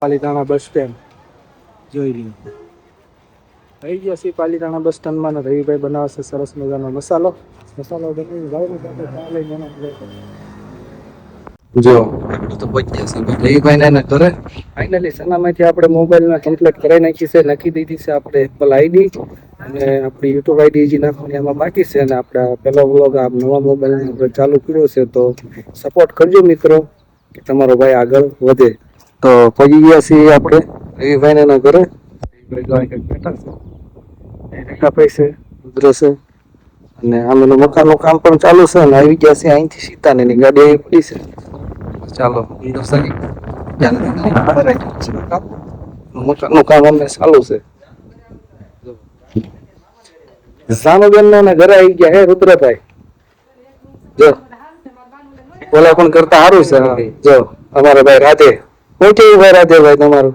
Palitana bus stand જોઈ લ્યો. થઈ ગયા છીએ પાલીતાણા બસ સ્ટેન્ડમાં ને રવિભાઈ બનાવશે સરસ મજાનો મસાલો બનાવી જો આપણે તો પહોંચ્યા છીએ રવિભાઈ ને ઘરે. ફાઇનલી સલામતી આપણે મોબાઈલમાં કમ્પ્લીટ કરાવી નાખી છે, નાખી દીધી છે આપણે એપલ આઈડી અને આપણી યુટ્યુબ આઈડી જે નાખવાની એમાં બાકી છે. અને આપણે પહેલો વ્લોગ આ નવા મોબાઈલ આપણે ચાલુ કર્યો છે, તો સપોર્ટ કરજો મિત્રો કે તમારો ભાઈ આગળ વધે. તો પહોંચી ગયા છીએ આપણે રવિભાઈ ના ઘરે. બેઠા છે રેખા પૈસે ઉધરસે અને આમેનું મકાનનું કામ પણ ચાલુ છે અને આવી ગયા છે અહીંથી સીતાની ગાડી અહીં પડી છે. ચાલો મકાનનું કામ અમે ચાલુ છે. સાનુબેન ના ઘરે આવી ગયા હે રુદ્રભાઈ. જો ઓલા પણ કરતા સારું છે. જો અમારા ભાઈ રાધે પહોંચી ભાઈ રાધે ભાઈ તમારું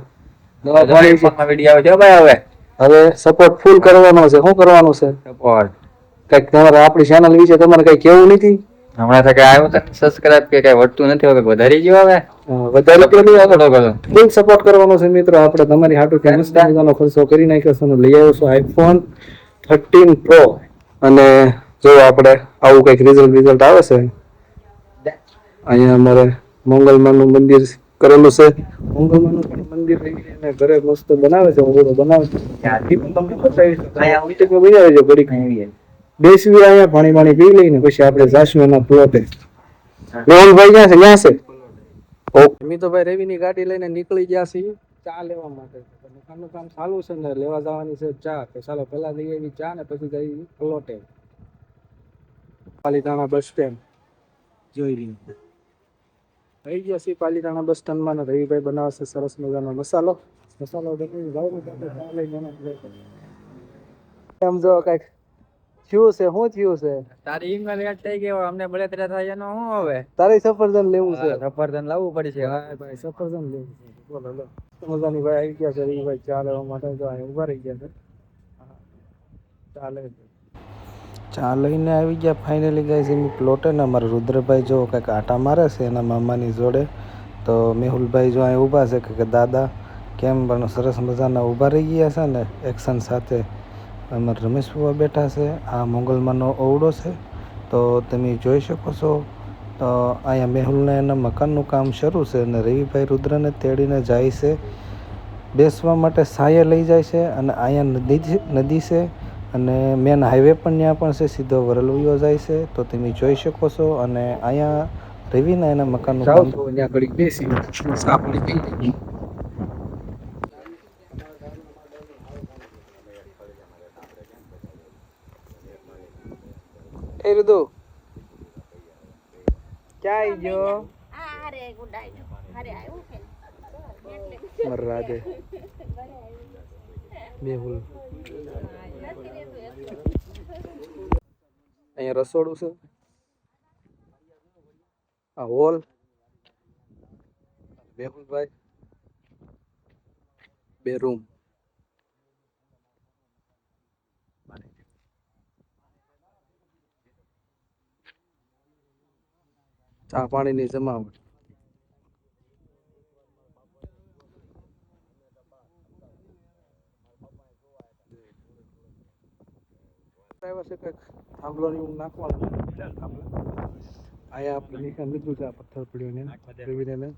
હવે સપોર્ટ ફૂલ કરવાનો છે. શું કરવાનું છે સપોર્ટ? કઈક તમારે આપણી ચેનલ વિશે તમારે કઈ કેવું નથી? હમણાં તો કઈ આવ્યું તો સબસ્ક્રાઇબ કે કઈ વધતું નથી, હવે વધારી ગયો. હવે વધારે કેટલું આગળ ફૂલ સપોર્ટ કરવાનો છે મિત્રો. આપણે તમારી હાટુ મસ્તનો ખર્ચો કરી નાખ્યો છે અને લઈ આવ્યો છું આઈફોન 13 પ્રો. અને જો આપણે આવું કઈક રિઝલ્ટ આવે છે. અહીંયા અમારે મંગલમાનું મંદિર કરેલું છે. મંગલમાનું પણ મંદિર એને ઘરે મસ્ત બનાવે છે. બનાવે છે તમને બતાવીશ. ઘડી બેસવી અહીંયા પાણી પી લઈને પછી આપણે જાશું એના પ્લોટે. મેહુલભાઈ ક્યાં છે? ક્યાં છે? ઓકે મિતુભાઈ રવિની ગાડી લઈને નીકળી ગયા છીએ ચા લેવા માટે. મકાનનું કામ ચાલુ છે ને લેવા જવાની છે ચા. તો ચાલો પેલા લઈ આવી ચા ને પછી જઈ પ્લોટે. પાલીતાણા બસ સ્ટેન્ડ જોઈ લઈએ. થઈ ગયા છીએ પાલીતાણા બસ સ્ટેન્ડમાં ને રવિભાઈ બનાવશે સરસ મજાનો મસાલો બનાવી ચા લઈને એમ જો કઈક થયું છે. શું થયું છે? તારી ઈમેલ એડ થઈ ગઈ, અમને બળતરા થાય એનો શું હવે? તારે સફરજન લેવું છે? સફરજન લાવવું પડશે. હા ભાઈ સફરજન લેવું છે. બોલો લો મજાની ભાઈ આવી ગયા છે રવિભાઈ ચા લેવા માટે. તો અહીં ઉભા રહી ગયા છે. ચા લઈને આવી ગયા ફાઇનલી ગાઈઝ એની પ્લોટે ને. અમારા રુદ્રભાઈ જો કંઈક આટા મારે છે એના મામાની જોડે. તો મેહુલભાઈ જો અહીં ઊભા છે કે દાદા કેમ પણ સરસ મજાના ઊભા રહી ગયા છે ને એક્શન સાથે. અમારા રમેશ બાબા બેઠા છે. આ મંગલમાંનો ઓવડો છે. તો તમે જોઈ શકો છો. તો અહીંયા મેહુલને એના મકાનનું કામ શરૂ છે અને રવિભાઈ રુદ્રને તેડીને જાય છે બેસવા માટે. સાયે લઈ જાય છે અને અહીંયા નદી છે અને મેન હાઈવે પણ ત્યાં પણ છે, સીધો વરલવીઓ જાય છે. તો તમે જોઈ શકો છો. અને અહીંયા રવિના એના મકાનનું કામ ત્યાં ઘડી બેસી એ રુદુ ક્યાં આવી ગયો? રાધે મેહુલ અહીંયા રસોડું છે. આ હોલ મેહુલભાઈ બે રૂમ. ચા પાણીની જમાવટ. થાંભલોની નાખવાનું અહીંયા આપણે નિશાન લીધું છે. આ પથ્થર પડ્યો ને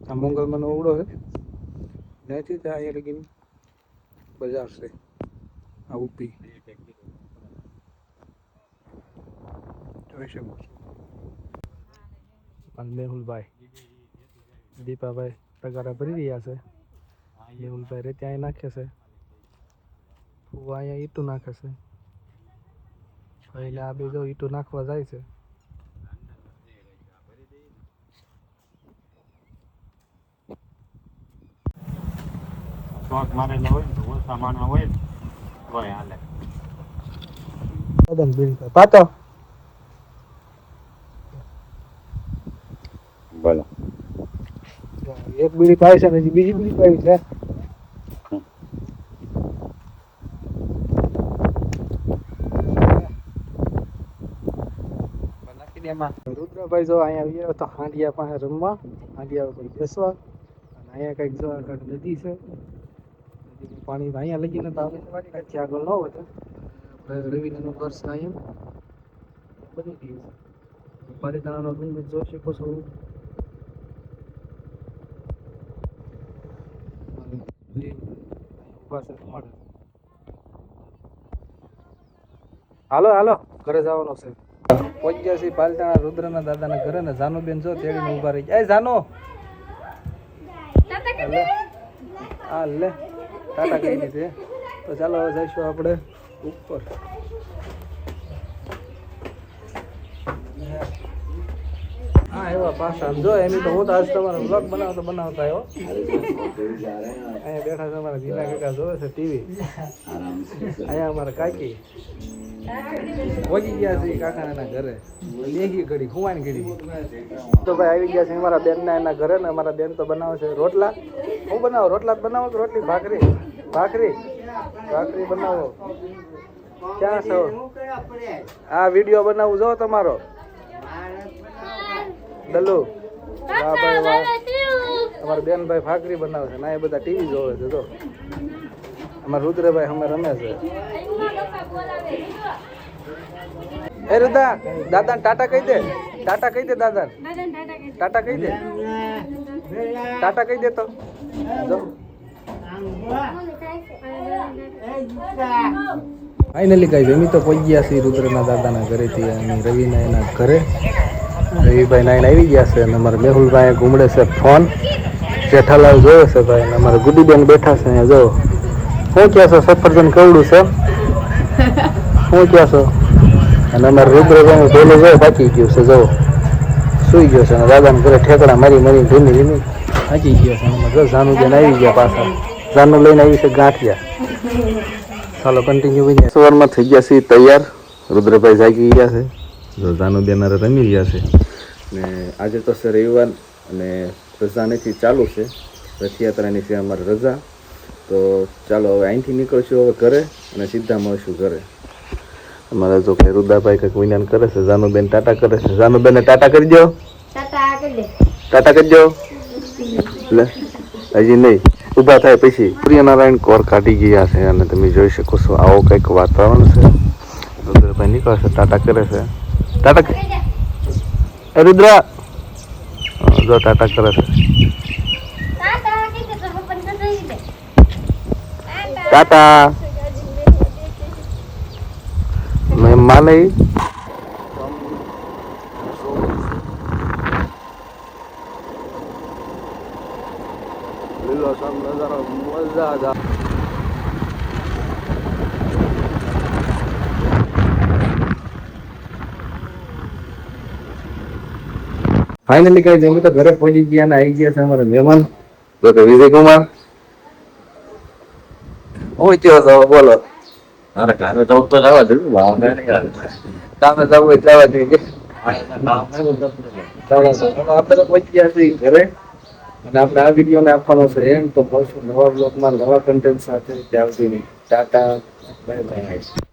આ મંગલમાંનો ઓવડો છે. ત્યાંથી ત્યાં અહીંયા લગીને બજાર છે. આ ઉપી જોઈ શકો છો. મેહુલભાઈ દીપાભાઈ તગારા ભરી રહ્યા છે. મેહુલભાઈ રે ત્યાં નાખે છે. અહીંયા ઈટું નાખે છે. એટલે આ બે જો ઈટું નાખવા જાય છે. શોર્ટ મારેલા હોય તો ઓછા માણા હોય તોય હાલે. પાતો બોલો એક બીડી પાવી છે ને બીજી બીડી પાવી છે. રુદ્રભાઈ જો અહીંયા આવ્યા તો હાંડિયા પાસે રમવા, હાંડિયા ઉપર બેસવા. અહીંયા કઈક જો આ કાંઈક નદી છે, નદીનું પાણી અહીંયા લગીને તો આવે છે, વાળી કાંઈથી આગળ ન હોય તો આપણે રવિનાનું ઘર છે અહીંયા બની ગયું છે. પાલીતાણાનો ડુંગર જોઈ શકો છો. ઊભા છે તમારે. હાલો હાલો ઘરે જવાનો છે. પહોંચ્યા છીએ પાલીતાણા રુદ્રના દાદાના ઘરે ને જાનુબેન જો તેડીને ઊભા રહી ગયા. એ જાનો હા લે ટાટા કરી દીધી. તો ચાલો હવે જઈશું આપણે ઉપર. હા એવા પાછા જો એની તો હું તો આજ તમારો બ્લોગ બનાવતા આવ્યો. અહીંયા બેઠા છે અમારા દીના કાકા જોવે છે ટીવી. અહીંયા અમારા કાકી પહોંચી ગયા છે કાકાના ઘરે. લેગી ઘડી ખુવાની ઘડી તો ભાઈ આવી ગયા છે અમારા બેનના એના ઘરે ને અમારા બેન તો બનાવે છે રોટલા. હું બનાવો રોટલા જ બનાવો કે રોટલી ભાખરી ભાખરી ભાખરી બનાવો. ક્યાં છો? આ વિડીયો બનાવું જો તમારો ડલ્લુ. વાહ ભાઈ વાહ. અમારા બેનભાઈ ભાખરી બનાવે છે ના એ બધા ટીવી જોવે છે. જો અમારા રુદ્રભાઈ અમે રમે છે. એ રુદ્રા દાદાને ટાટા કહી દે. ટાટા કહી દે દાદાને. ટાટા કહી દે. ટાટા કહી દે તો જો. ફાઇનલી ગાઈઝ અમે તો પહોંચી ગયા છીએ રુદ્રના દાદાના ઘરેથી અને રવિના એના ઘરે. રવિભાઈ નાઈને આવી ગયા છે અને અમારા મેહુલભાઈ ઘૂમડે છે ફોન. જેઠાલાલ જોવે છે ભાઈ અને અમારા ગુડીબેન બેઠા છે અહીંયા જો. શું કહો છો? સફરજન કવડું છે શું કહો છો? અને અમારે રુદ્રભાઈ પહેલું જો થાકી ગયું છે જો સુઈ ગયો છે અને દાદાને ઘરે ઠેકડા મારી મારી ધીમી ધીમી થાકી ગયો છે. અને જો જાનુબેન આવી ગયા પાછા. જાનું લઈને આવી છે ગાંઠિયા. ચાલો કન્ટિન્યુ બની. સવારમાં થઈ ગયા છે તૈયાર. રુદ્રભાઈ જાગી ગયા છે. જો જાનુબેન રમી રહ્યા છે ને આજે તો છે રવિવાર અને રજા નથી ચાલુ છે. રથયાત્રાની છે અમારી રજા. તો ચાલો હવે અહીંથી નીકળશું હવે ઘરે અને સીધા મળશું ઘરે. અમારા જો કે રુદ્રાભાઈ કંઈક વિજ્ઞાન કરે છે. જાનુબેન ટાટા કરે છે. જાનુબેનને ટાટા કરી દો. ટાટા કરી દો. લે હજી નહીં ઊભા થાય પછી. સૂર્યનારાયણ કોર કાઢી ગયા છે અને તમે જોઈ શકો છો આવો કંઈક વાતાવરણ છે. રુદ્રભાઈ નીકળે છે ટાટા કરે છે. ટાટા એ રુદ્ર જો ટાટા કરે છે. ટાટા મેં માને લીલો સમ નજારો મજા જ ફાઇનલી કઈ જમી તો ઘરે પહોંચી ગયા ને આવી ગયા છે અમારા મહેમાન તો કે વિજયકુમાર. હું થયો છો બોલો? અરે કામે જવું તો જવા જોઈએ. કામે જવું હોય જવા જોઈએ. આપણે તો પહોંચી ગયા છીએ ઘરે અને આપણે આ વિડીયો ને આપવાનો છે એમ. તો મળશું નવા બ્લોગમાં નવા કન્ટેન્ટ સાથે. ત્યાં સુધી ટાટા બાય બાય.